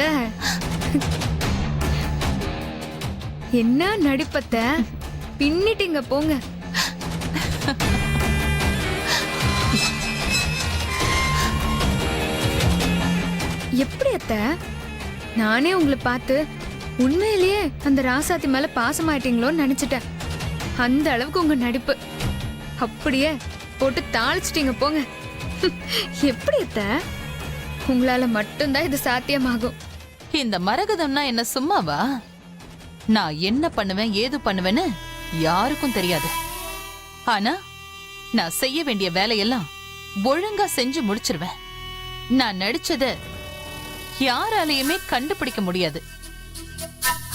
அத்த. என்ன நடிப்பத்த, பின்னிட்டீங்க போங்க. எப்படி அத்த? நானே உங்களை பார்த்து உண்மையிலேயே அந்த ராசாத்தி மேல பாசமாயிட்டீங்களோன்னு நினைச்சிட்டேன். அந்த அளவுக்கு உங்க நடிப்பு. அப்படியே போட்டு தாளிச்சிட்டீங்க போங்க. எப்படி அத்த? உங்களால மட்டும்தான் இது சாத்தியமாகும். இந்த மரகதம்னா என்ன சும்மாவா? நான் என்ன பண்ணுவேன் ஏது பண்ணுவேன்னு யாருக்கும் தெரியாது. ஆனா நான் செய்ய வேண்டிய வேலையெல்லாம் ஒழுங்கா செஞ்சு முடிச்சிருவேன். நான் நடிச்சத யாராலையுமே கண்டுபிடிக்க முடியாது.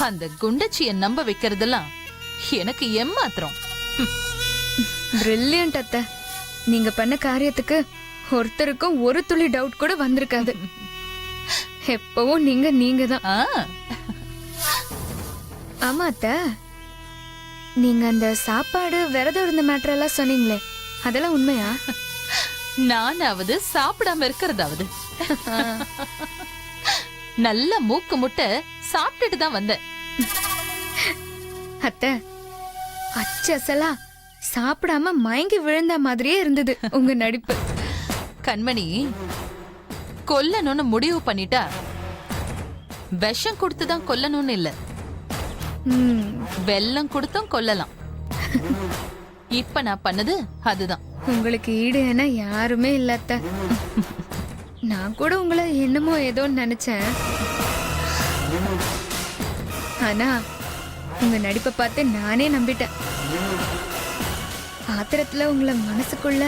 அந்த குண்டச்சிய நம்ப வைக்கிறதெல்லாம் எனக்கு ஏமாத்திரம். பிரில்லியன்ட் அத்த. நீங்க பண்ண காரியத்துக்கு ஒருத்தருக்கும் ஒரு துளி டவுட் கூட வந்திருக்காது. எப்பவும் நீங்க தான். ஆமா அத்த, நீங்க அந்த சாப்பாடு விரதம் இருந்த மேட்டர் எல்லாம் சொன்னீங்களே, அதெல்லாம் உண்மையா? நானாவது சாப்பிடாம இருக்கிறதாவது நல்ல மூக்கு முட்டை சாப்பிட்டுட்டு தான் வந்தேன். அத்த, அச்சசலா சாப்பிடாம மயங்கி விழுந்த மாதிரியே இருந்தது உங்க நடிப்பு. கண்மணி, கொல்லணும்னு முடிவு பண்ணிட்டா விஷம் கொடுத்துதான் கொல்லணும்னு இல்ல, வெல்லம் கொடுத்தும் கொல்லலாம். இப்ப நான் பண்ணது அதுதான். உங்களுக்கு ஈடு என யாருமே இல்ல அத்த. நான் கூட உங்களை என்னமோ ஏதோன்னு நினைச்சேன். ஆனா உங்க நடிப்பை பார்த்து நானே நம்பிட்டேன். ஆத்திரத்துல உங்களை மனசுக்குள்ள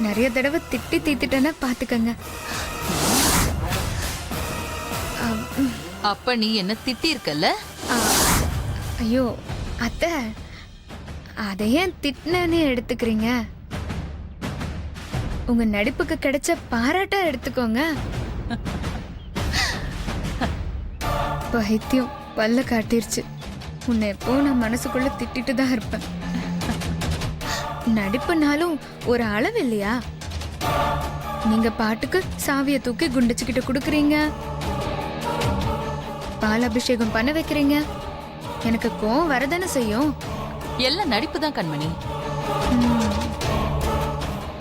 நிறைய தடவை திட்டி தீத்துட்டேன்னா பாத்துக்கங்க. அப்ப நீ என்ன திட்டி இருக்கல்ல? ஐயோ அத்த, அதை ஏன் திட்டினே எடுத்துக்கிறீங்க? உங்க நடிப்புக்கு கிடைச்ச பாராட்டா எடுத்துக்கோங்க. பைத்தியம் பல்ல காட்டிருச்சு. உன்னை எப்போ நான் மனசுக்குள்ள திட்டிட்டு தான் இருப்பேன். நடிப்புனாலும் ஒரு அளவு இல்லையா? நீங்க பாட்டுக்கு சாவிய தூக்கி குண்டச்சுக்கிட்ட குடுக்கறீங்க, பால் அபிஷேகம் பண்ண வைக்கிறீங்க. எனக்கு கோவம் வரதானே செய்யும். எல்லாம் நடிப்பு தான் கண்மணி.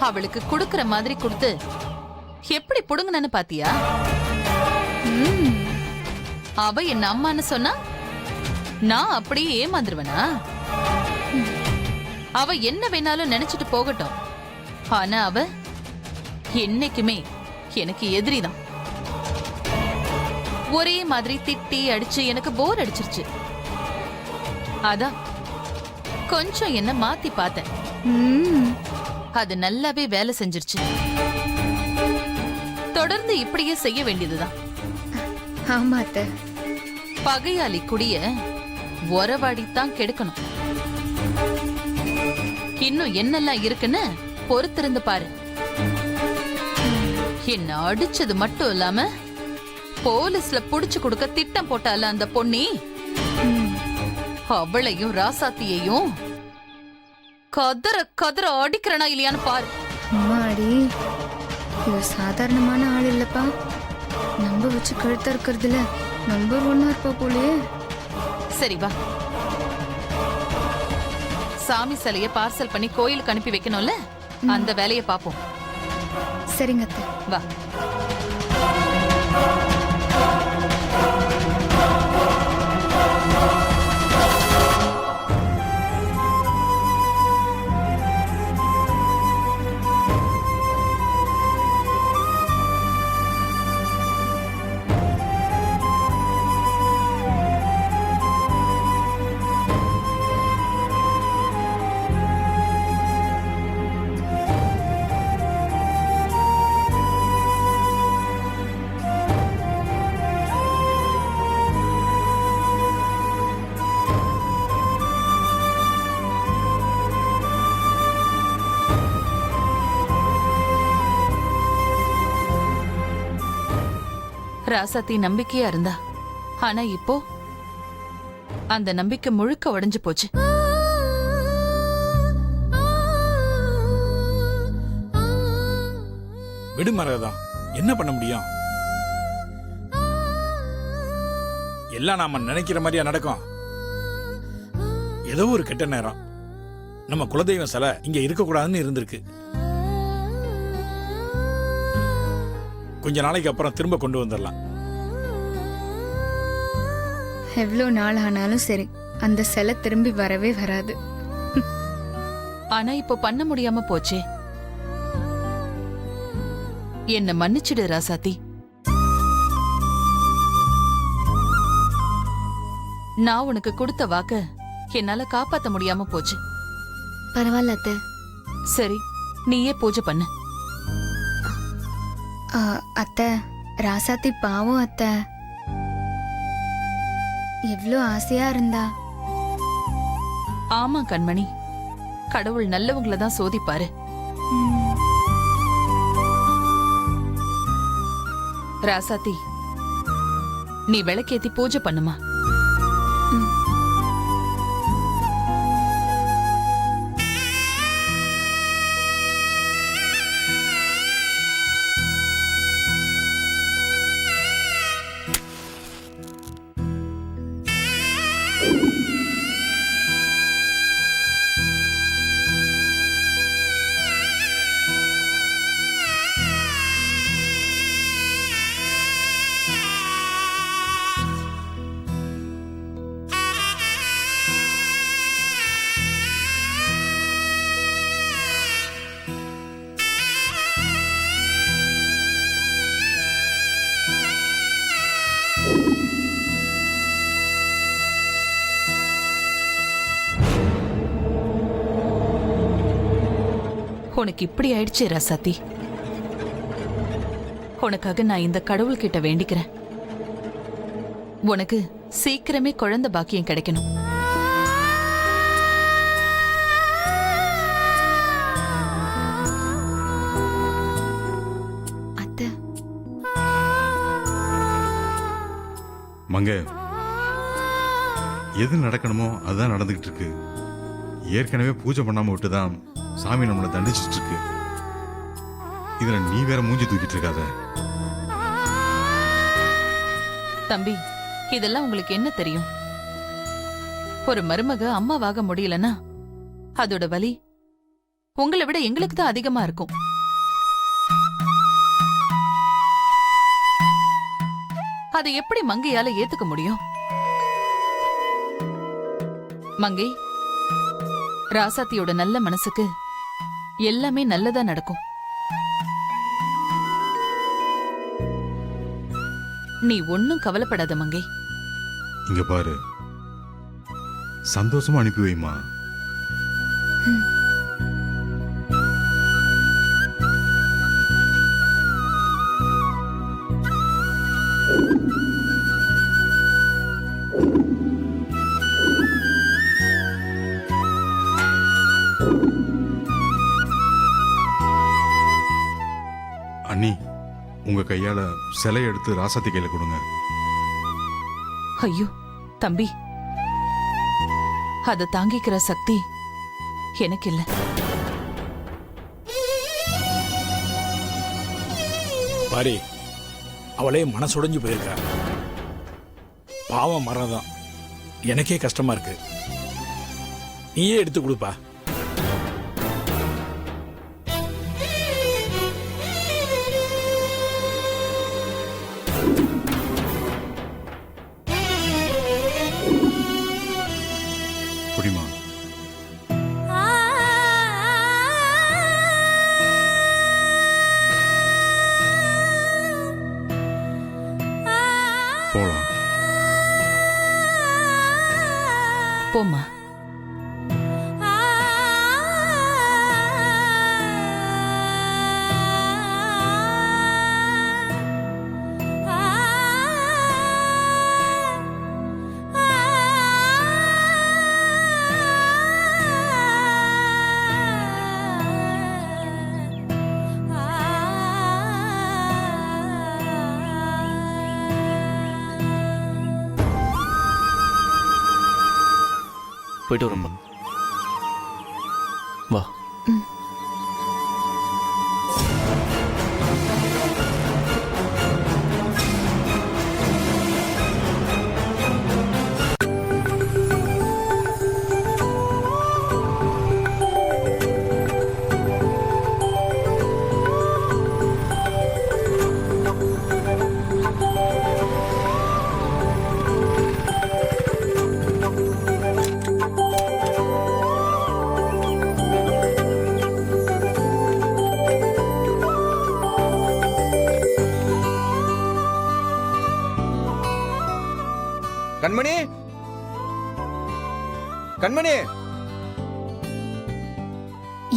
அவளுக்கு குடுக்கற மாதிரி கொடுத்து எப்படி புடுங்கன்னு பாத்தியா? அவ என்ன அம்மான்னு சொன்னா நான் அப்படியே ஏமாந்துருவனா? அவ என்ன வேணாலும் நினைச்சிட்டு போகட்டும். ஆனா அவ என்னைக்குமே எனக்கு எதிரிதான். ஒரே மாதிரி திட்டி அடிச்சு எனக்கு போர் அடிச்சிருச்சு. அதான் கொஞ்சம் என்ன மாத்தி பார்த்தேன். அது நல்லாவே வேலை செஞ்சிருச்சு. தொடர்ந்து இப்படியே செய்ய வேண்டியதுதான். ஆமா அத்த. பகையாளி குடிய ஒரவாடித்தான் கெடுக்கணும். இன்னும் என்னெல்லாம் இருக்குன்னு பொறுத்திருந்து பாரு. என்ன அடிச்சது மட்டும் இல்லாம போலீஸ்ல புடிச்சு கொடுக்க திட்டம் போட்டால அந்த பொண்ணி, அவளையும் ராசாத்தியையும் கதற கதற அடிக்கிறனா இல்லையான்னு பாரு. அம்மாடி, இது சாதாரணமான ஆள் இல்லப்பா. நம்ப வச்சு கழுத்த இருக்கிறதுல நம்பர் 1 இருப்பா போலயே. சரி வா, சாமி சிலைய பார்சல் பண்ணி கோயிலுக்கு அனுப்பி வைக்கணும்ல, அந்த வேலையை பாப்போம். சரிங்க அத்தை. வா. ராசாத்தி நம்பிக்கையா இருந்தா, ஆனா இப்போ அந்த நம்பிக்கை முழுக்க உடைஞ்சு போச்சு. விடுமறதான் என்ன பண்ண முடியும்? எல்லாம் நாம நினைக்கிற மாதிரியா நடக்கும்? ஏதோ ஒரு கெட்ட நேரம் நம்ம குலதெய்வம் சிலை இங்க இருக்கக்கூடாதுன்னு இருந்திருக்கு. கொஞ்ச நாளைக்கு அப்புறம் திரும்ப கொண்டு வந்துடலாம். எவ்வளோ நாள் ஆனாலும் சரி அந்த சிலை திரும்பி வரவே வராது. ஆனா இப்போ பண்ண முடியாம போச்சே. என்ன மன்னிச்சிடு ராசாத்தி. நான் உனக்கு கொடுத்த வாக்க என்னால காப்பாத்த முடியாம போச்சு. பரவாயில்ல அத்தை. சரி, நீயே பூஜை பண்ணு. அத்தை, ராசாத்தி பாவம் அத்தை. எவ்வளோ ஆசையா இருந்தா. ஆமா கண்மணி, கடவுள் நல்லவங்கள தான் சோதிப்பாரு. ராசாத்தி, நீ விளக்கேத்தி பூஜை பண்ணுமா. உனக்கு இப்படி ஆயிடுச்சு ராசாத்தி. உனக்காக நான் இந்த கடவுள்கிட்ட வேண்டிக்கிறேன். உனக்கு சீக்கிரமே குழந்தை பாக்கியம் கிடைக்கணும். அத்தை, மங்க, எது நடக்கணுமோ அதுதான் நடந்துகிட்டு இருக்கு. ஏற்கனவே பூஜை பண்ணாம விட்டுதான் சாமி நம்மளை தண்டிச்சிட்டு இருக்கு. இதுல நீ வேற மூஞ்சி தூக்கிட்டு இருக்காத. தம்பி, இதெல்லாம் உங்களுக்கு என்ன தெரியும்? ஒரு மருமக அம்மாவாக முடியலன்னா அதோட வலி உங்களை விட எங்களுக்கு தான் அதிகமா இருக்கும். அதை எப்படி மங்கையால ஏத்துக்க முடியும்? மங்கை, ராசாத்தியோட நல்ல மனசுக்கு எல்லாமே நல்லதா நடக்கும். நீ ஒன்னும் கவலைப்படாத மங்கை. இங்க பாரு, சந்தோஷமா அனுப்பி வைமா. அண்ணி, உங்க கையால சிலை எடுத்து ராசாத்தி கையில கொடுங்க. ஐயோ தம்பி, அதை தாங்கிக்கிற சக்தி எனக்கு இல்ல. பாரி, அவளே மனசுடைஞ்சு போயிருக்கா. பாவம் மரணம். எனக்கே கஷ்டமா இருக்கு. நீயே எடுத்து கொடுப்பா. குடிமா. போலாம். போம்மா. போயிட்டு வரப்பா. வா. கண்மணி கண்மணி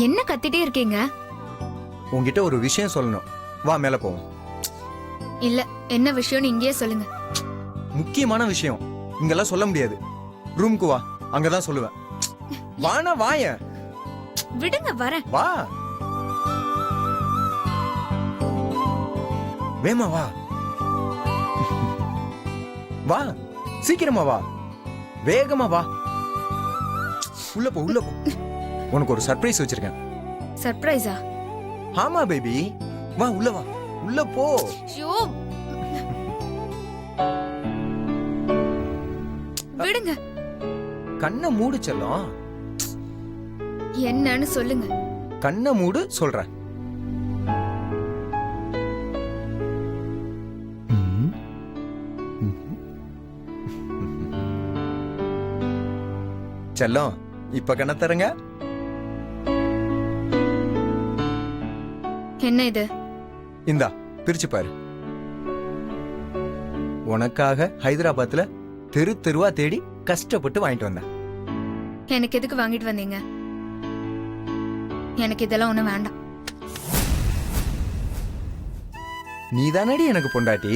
என்ன கத்திட்டே இருக்கீங்க? உன்கிட்ட ஒரு விஷயம் சொல்லணும். வா மேல போவோம். இல்ல, என்ன விஷயம்னு இங்கேயே சொல்லுங்க. முக்கியமான விஷயம். இங்கெல்லாம் சொல்ல முடியாது. ரூமுக்கு வா, அங்கதான் சொல்லுவேன். வானா வாயேன். விடுங்க, வரேன். வா வேமா வா. வா சீக்கிரமா வா, வேகமா வா. உள்ள போ உள்ள போ. உனக்கு ஒரு சர்ப்ரைஸ் வச்சிருக்கேன். சர்ப்ரைஸா? ஆமா பேபி, வா உள்ள வா, உள்ள போ. ஐயோ, விடுங்க. கண்ணை மூடு செல்லம். என்னன்னு சொல்லுங்க. கண்ணை மூடு சொல்றேன். செல்லம், இப்ப கண்ண தரங்க. என்ன இது? இந்தா பிரிச்சு பாரு. உனக்காக ஹைதராபாத்ல தெரு தெருவா தேடி கஷ்டப்பட்டு வாங்கிட்டு வந்தேன். எனக்கு எதுக்கு வாங்கிட்டு வந்தீங்க? எனக்கு இதெல்லாம் ஒண்ணும் வேண்டாம். நீதானடி எனக்கு பொண்டாட்டி.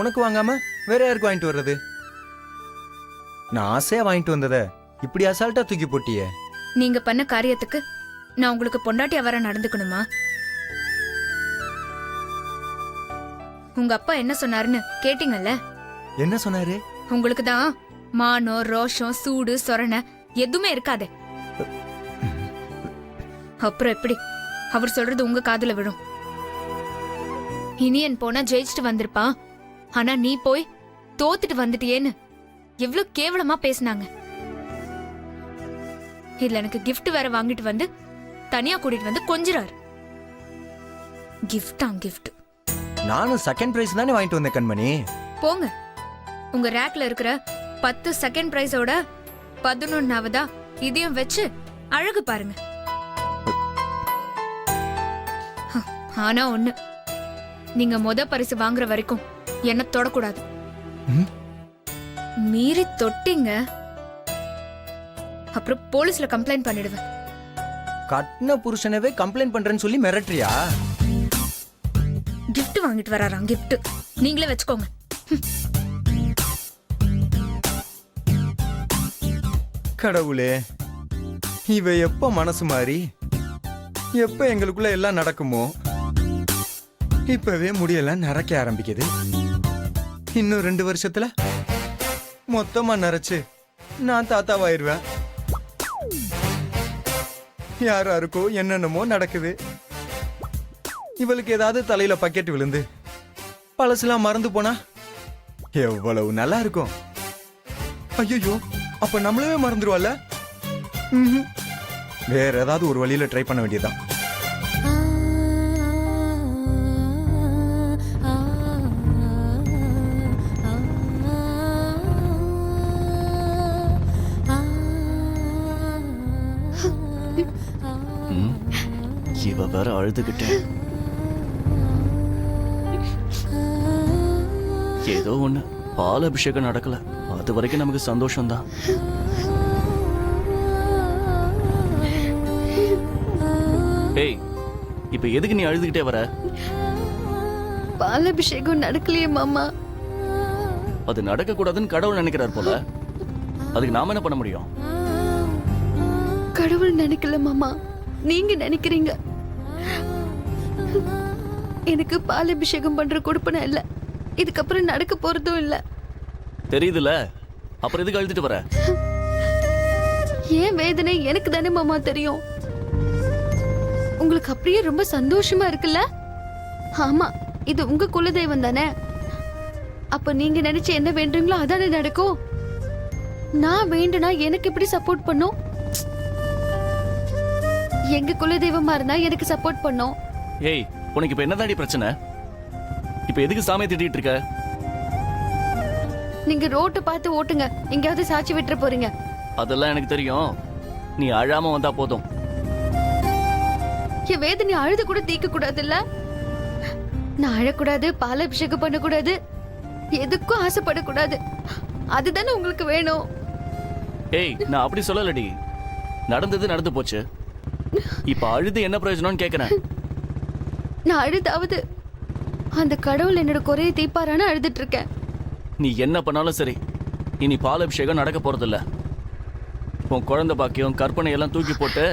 உனக்கு வாங்காம வேற யாருக்கு வாங்கிட்டு வர்றது? நான் ஆசையா வாங்கிட்டு வந்தத இப்படி அசால்ட்டா தூக்கி போட்டியே. நீங்க பண்ண காரியத்துக்கு நான் உங்களுக்கு பொண்டாட்டியா வர நடந்துக்கணுமா? உங்க அப்பா என்ன சொன்னாருன்னு கேட்டீங்கல்ல? என்ன சொன்னாரு? உங்களுக்கு தான் மானம், ரோஷம், சூடு, சொரணை எதுவுமே இருக்காதே. அப்புறம் எப்படி அவர் சொல்றது உங்க காதுல விழும்? இனியன் போனா ஜெயிச்சுட்டு வந்திருப்பான், ஆனா நீ போய் தோத்துட்டு வந்துட்டியேன்னு எவ்வளவு கேவலமா பேசினாங்க. இதுல எனக்கு gift வேற வாங்கிட்டு வந்து தனியா கூட்டிட்டு வந்து கொஞ்சிறாரு. கிஃப்ட். நானும் செகண்ட் பிரைஸ் தானே வாங்கிட்டு வந்தேன் கண்மணி. போங்க. உங்க ரேக்ல இருக்கிற 10 செகண்ட் பிரைஸோட 11ஆவதா இதையும் வச்சு அழகு பாருங்க. ஆனா ஒண்ணு, நீங்க முத பரிசு வாங்குற வரைக்கும் என்ன தொடக்கூடாது. மீறி தொட்டிங்க, அப்புறம் போலீஸ்ல கம்ப்ளைண்ட் பண்ணிடுவேன். கட்டின புருஷனவே கம்ப்ளைண்ட் பண்றேன்னு சொல்லி மிரட்டுறியா? gift வாங்கிட்டு வராராம். gift நீங்களே வச்சுக்கோங்க. கடவுளே, இவ எப்ப மனசு மாறி எப்ப எங்களுக்குள்ள எல்லாம் நடக்குமோ? இப்பவே முடியெல்லாம் நரைக்க ஆரம்பிக்குது. இன்னும் 2 வருஷத்துல மொத்தமா நரைச்சு நான் தாத்தாவாயிருவேன். யாருக்கோ என்னென்னமோ நடக்குது. இவளுக்கு ஏதாவது தலையில பக்கெட் விழுந்து பழசுலாம் மறந்து போனா எவ்வளவு நல்லா இருக்கும். ஐயோ, அப்ப நம்மளவே மறந்துடுவாள்ல. வேற ஏதாவது ஒரு வழியில ட்ரை பண்ண வேண்டியதுதான். இவ வேற அழுதுகிட்டே. ஏதோ ஒண்ணு, பால் அபிஷேகம் நடக்கல, அது வரைக்கும் நமக்கு சந்தோஷம்தான். ஏய், இப்ப எதுக்கு நீ அழுதுகிட்டே வர? பால் அபிஷேகம் நடக்கலையே மாமா. அது நடக்க கூடாதுன்னு கடவுள் நினைக்கிறார் போல. அதுக்கு நாம என்ன பண்ண முடியும்? கடவுள் நினைக்கல மாமா, நீங்க நினைக்கிறீங்க. எனக்கு பால் அபிஷேகம் பண்ற கொடுப்பன இல்ல, இதுக்கப்புறம் நடக்க போறதும் இல்ல. தெரியுதுல, அப்புறம் எதுக்கு அழுதுட்டு வர? ஏன் வேதனை எனக்கு தானே மாமா தெரியும். உங்களுக்கு அப்படியே ரொம்ப சந்தோஷமா இருக்குல்ல? ஆமா, இது உங்க குலதெய்வம் தானே. அப்ப நீங்க நினைச்சு என்ன வேண்டுங்களோ அதானே நடக்கும். நான் வேண்டுனா எனக்கு எப்படி சப்போர்ட் பண்ணும்? எங்க குலதெய்வமா இருந்தா எனக்கு சப்போர்ட் பண்ணும். ஏய், உனக்கு இப்ப என்னதாடி பிரச்சனை? இப்ப எதுக்கு சாமியை திட்டிட்டு இருக்க? நீங்க ரோட்டை பார்த்து ஓட்டுங்க, எங்கயாவது சாட்சி விட்டுற போறீங்க. அதெல்லாம் எனக்கு தெரியும், நீ அழாம வந்தா போதும். என் வேதனை அழுது கூட தீக்க கூடாது இல்ல? நான் அழக்கூடாது, பால் அபிஷேகம் பண்ணக்கூடாது, எதுக்கும் ஆசைப்படக்கூடாது. அதுதானே உங்களுக்கு வேணும். ஏய் நான் அப்படி சொல்லலடி. நடந்தது நடந்து போச்சு. இப்ப அழுது என்ன பிரயோஜனம்னு கேக்குறேன். நான் அழுதாவது அந்த கடவுள் என்னோட குறையை தீப்பாரான்னு அழுதுட்டு இருக்கேன். நீ என்ன பண்ணாலும் சரி, இனி பாலாபிஷேகம் நடக்க போறதில்ல. உன் குழந்தை பாக்கியம் கற்பனை எல்லாம் தூக்கி போட்டு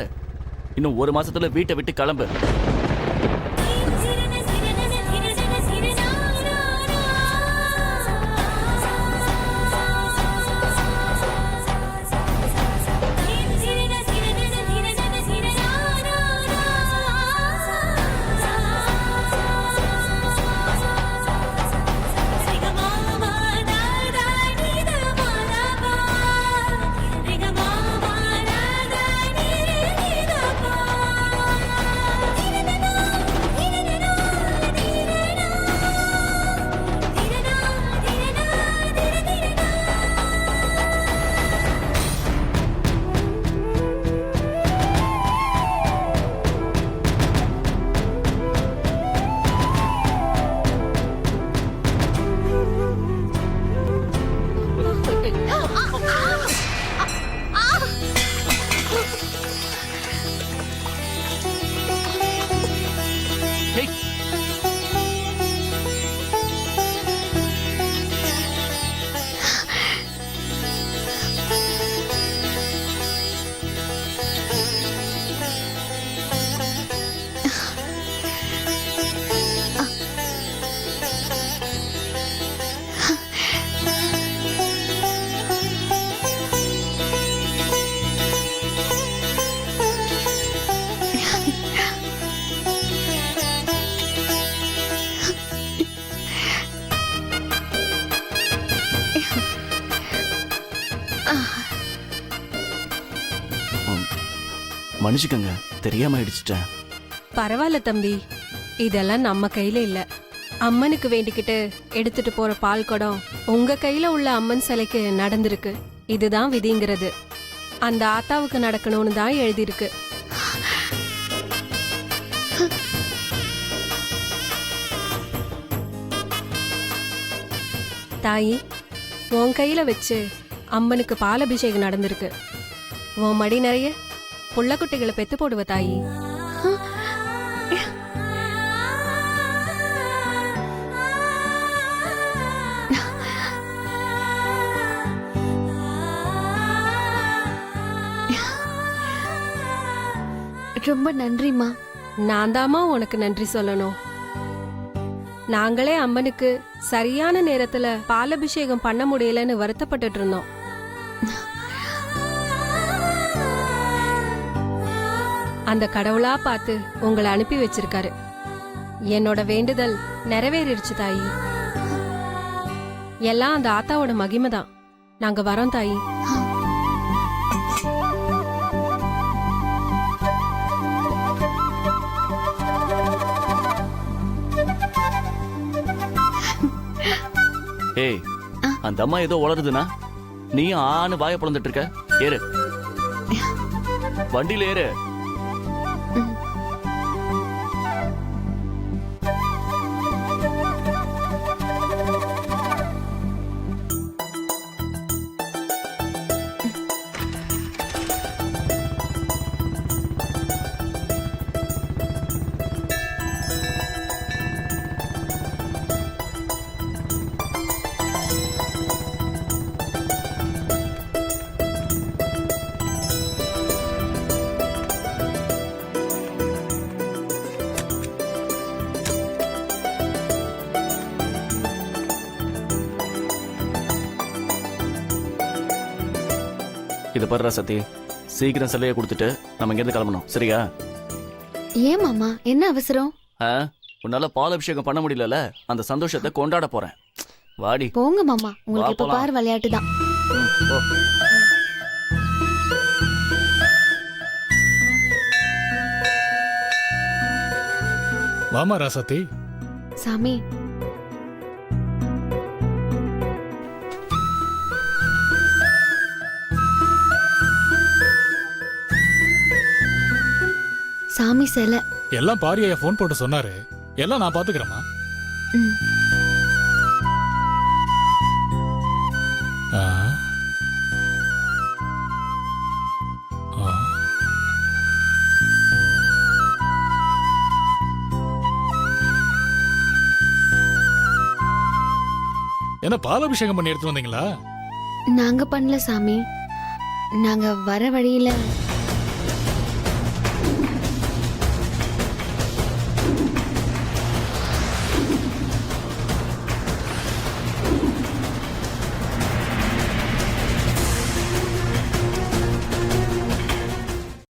இன்னும் 1 மாசத்துல வீட்டை விட்டு கிளம்பு. Hey. மன்னிச்சுக்கங்க, தெரியாம அடிச்சிட்டேன். பரவாயில்ல தம்பி, இதெல்லாம் நம்ம கையில இல்ல. அம்மனுக்கு வேண்டிக்கிட்டு எடுத்துட்டு போற பால் குடம் உங்க கையில உள்ள அம்மன் சிலைக்கு நடந்திருக்கு. இதுதான் விதிங்கிறது. அந்த ஆத்தாவுக்கு நடக்கணும்னு தான் எழுதியிருக்கு. தாயி, உன் கையில வச்சு அம்மனுக்கு பாலபிஷேகம் நடந்திருக்கு. உன் மடி நிறைய புள்ளக்குட்டிகளை பெத்து போடுவ தாயி. ரொம்ப நன்றிம்மா. நான் தாமா உனக்கு நன்றி சொல்லணும். நாங்களே அம்மனுக்கு சரியான நேரத்துல பாலபிஷேகம் பண்ண முடியலன்னு வருத்தப்பட்டுட்டு இருந்தோம். அந்த கடவுளா பார்த்து உங்களை அனுப்பி வச்சிருக்காரு. என்னோட வேண்டுதல் நிறைவேறிடுச்சு தாயி. எல்லாம் அந்த ஆத்தாவோட மகிமை தான். நாங்க வரோம் தாயி. ஏய், அந்த அம்மா ஏதோ உளருதுன்னா நீயும் ஆன்னு வாய பிளந்துட்டு இருக்க. ஏறு, வண்டியில ஏறு. இது பர்றா சத்தி, சீக்கிரம் சிலையை கொடுத்துட்டு நம்ம இங்கிருந்து கிளம்பணும், சரியா? ஏன் மாமா, என்ன அவசரம்? உன்னால பாலாபிஷேகம் பண்ண முடியல, அந்த சந்தோஷத்தை கொண்டாட போறேன். வாடி போங்க மாமா, உங்களுக்கு இப்ப பாரு விளையாட்டு தான். வாமா ராசத்தி. சாமி, சாமி சிலை எல்லாம் பாரியா ஃபோன் போட்டு சொன்னாரு. எல்லாம் நான் பாத்துக்கிறேம்மா. என்ன பாலாபிஷேகம் பண்ணி எடுத்து வந்தீங்களா? நாங்க பண்ணல சாமி. நாங்க வர வழியில